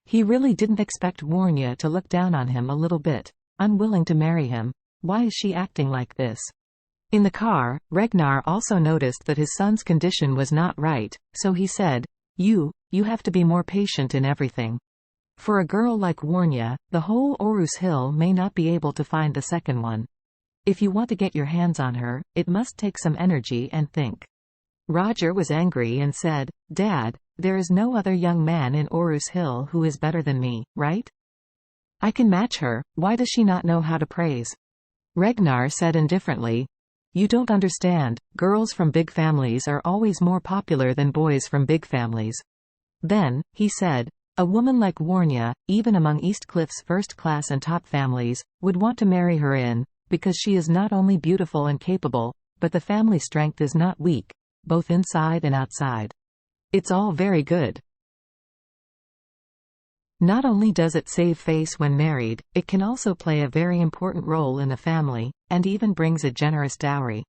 He really didn't expect Warnya to look down on him a little bit, unwilling to marry him. Why is she acting like this? In the car, Ragnar also noticed that his son's condition was not right, so he said, You have to be more patient in everything. For a girl like Warnya, the whole Orus Hill may not be able to find the second one. If you want to get your hands on her, it must take some energy and think. Roger was angry and said, Dad, there is no other young man in Orus Hill who is better than me, right? I can match her, why does she not know how to praise? Ragnar said indifferently, You don't understand, girls from big families are always more popular than boys from big families. Then, he said, a woman like Warnya, even among Eastcliff's first-class and top families, would want to marry her because she is not only beautiful and capable, but the family strength is not weak, both inside and outside. It's all very good. Not only does it save face when married, it can also play a very important role in the family, and even brings a generous dowry.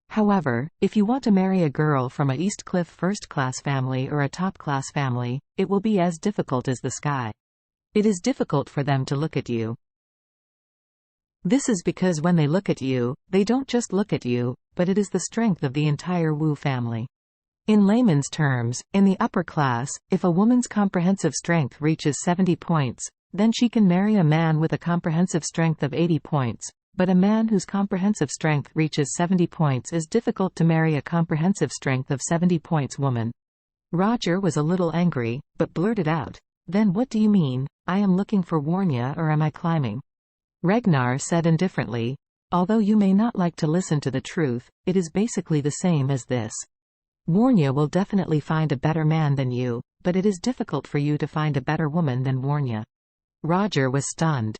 However, if you want to marry a girl from a Eastcliff first-class family or a top-class family, it will be as difficult as the sky. It is difficult for them to look at you. This is because when they look at you, they don't just look at you, but it is the strength of the entire Wu family. In layman's terms, in the upper class, if a woman's comprehensive strength reaches 70 points, then she can marry a man with a comprehensive strength of 80 points, but a man whose comprehensive strength reaches 70 points is difficult to marry a comprehensive strength of 70 points woman. Roger was a little angry, but blurted out, Then what do you mean, I am looking for Warnya or am I climbing? Ragnar said indifferently, Although you may not like to listen to the truth, it is basically the same as this. Warnya will definitely find a better man than you, but it is difficult for you to find a better woman than Warnya. Roger was stunned.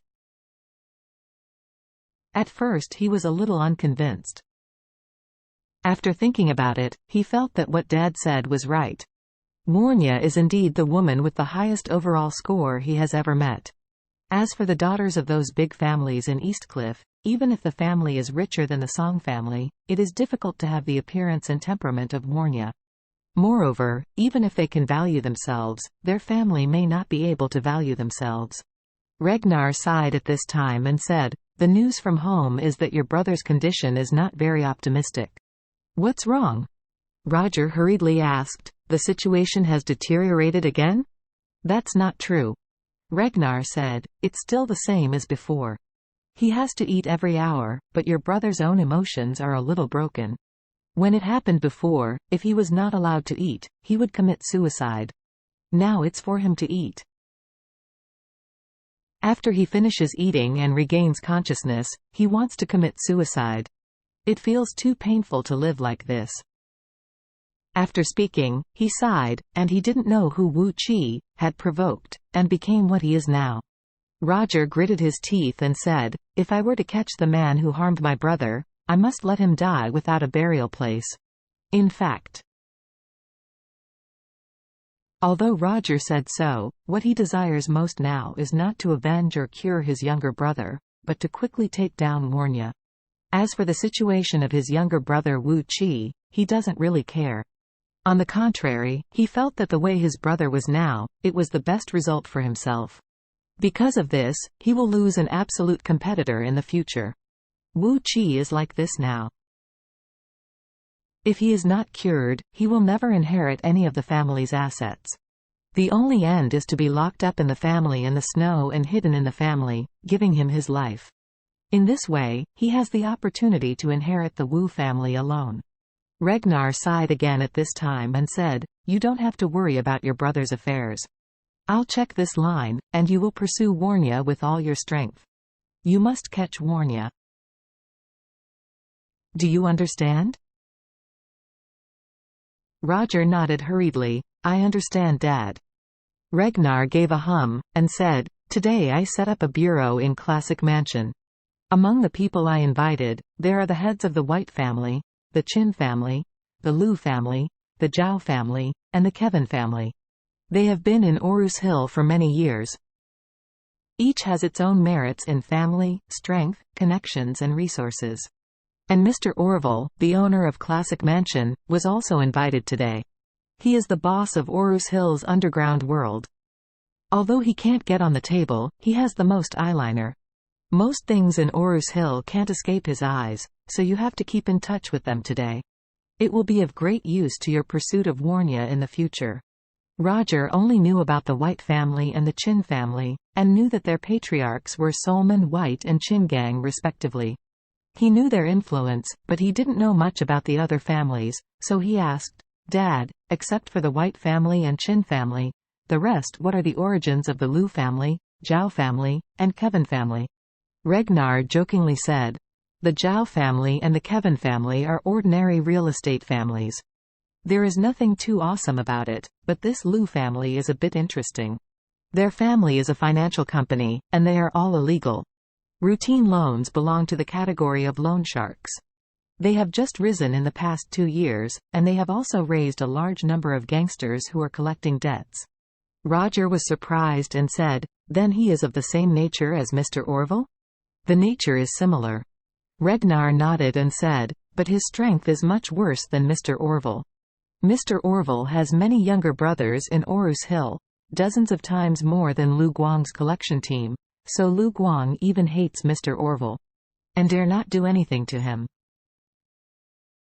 At first he was a little unconvinced. After thinking about it, he felt that what Dad said was right. Warnya is indeed the woman with the highest overall score he has ever met. As for the daughters of those big families in Eastcliff, even if the family is richer than the Song family, it is difficult to have the appearance and temperament of Warnya. Moreover, even if they can value themselves, their family may not be able to value themselves. Ragnar sighed at this time and said, The news from home is that your brother's condition is not very optimistic. What's wrong? Roger hurriedly asked, The situation has deteriorated again? That's not true. Ragnar said, It's still the same as before. He has to eat every hour, but your brother's own emotions are a little broken. When it happened before, if he was not allowed to eat, he would commit suicide. Now it's for him to eat. After he finishes eating and regains consciousness, he wants to commit suicide. It feels too painful to live like this. After speaking, he sighed, and he didn't know who Wu Qi had provoked, and became what he is now. Roger gritted his teeth and said, If I were to catch the man who harmed my brother, I must let him die without a burial place. In fact, although Roger said so, what he desires most now is not to avenge or cure his younger brother, but to quickly take down Warnya. As for the situation of his younger brother Wu Qi, he doesn't really care. On the contrary, he felt that the way his brother was now, it was the best result for himself. Because of this, he will lose an absolute competitor in the future. Wu Qi is like this now. If he is not cured, he will never inherit any of the family's assets. The only end is to be locked up in the family in the snow and hidden in the family, giving him his life. In this way, he has the opportunity to inherit the Wu family alone. Ragnar sighed again at this time and said, You don't have to worry about your brother's affairs. I'll check this line, and you will pursue Warnya with all your strength. You must catch Warnya. Do you understand? Roger nodded hurriedly, I understand, Dad. Ragnar gave a hum, and said, Today I set up a bureau in Classic Mansion. Among the people I invited, there are the heads of the White family, the Qin family, the Lu family, the Zhao family, and the Kevin family. They have been in Orus Hill for many years. Each has its own merits in family, strength, connections and resources. And Mr. Orville, the owner of Classic Mansion, was also invited today. He is the boss of Orus Hill's underground world. Although he can't get on the table, he has the most eyeliner. Most things in Orus Hill can't escape his eyes, so you have to keep in touch with them today. It will be of great use to your pursuit of Warnya in the future. Roger only knew about the White family and the Chin family, and knew that their patriarchs were Solomon White and Chingang respectively. He knew their influence, but he didn't know much about the other families, so he asked, "Dad, except for the White family and Chin family, the rest, what are the origins of the Liu family, Zhao family, and Kevin family?" Regnar jokingly said, "The Zhao family and the Kevin family are ordinary real estate families. There is nothing too awesome about it, but this Liu family is a bit interesting. Their family is a financial company, and they are all illegal. Routine loans belong to the category of loan sharks. They have just risen in the past 2 years, and they have also raised a large number of gangsters who are collecting debts." Roger was surprised and said, "Then he is of the same nature as Mr. Orville?" "The nature is similar." Regnar nodded and said, "But his strength is much worse than Mr. Orville. Mr. Orville has many younger brothers in Orus Hill, dozens of times more than Lu Guang's collection team, so Lu Guang even hates Mr. Orville. And dare not do anything to him.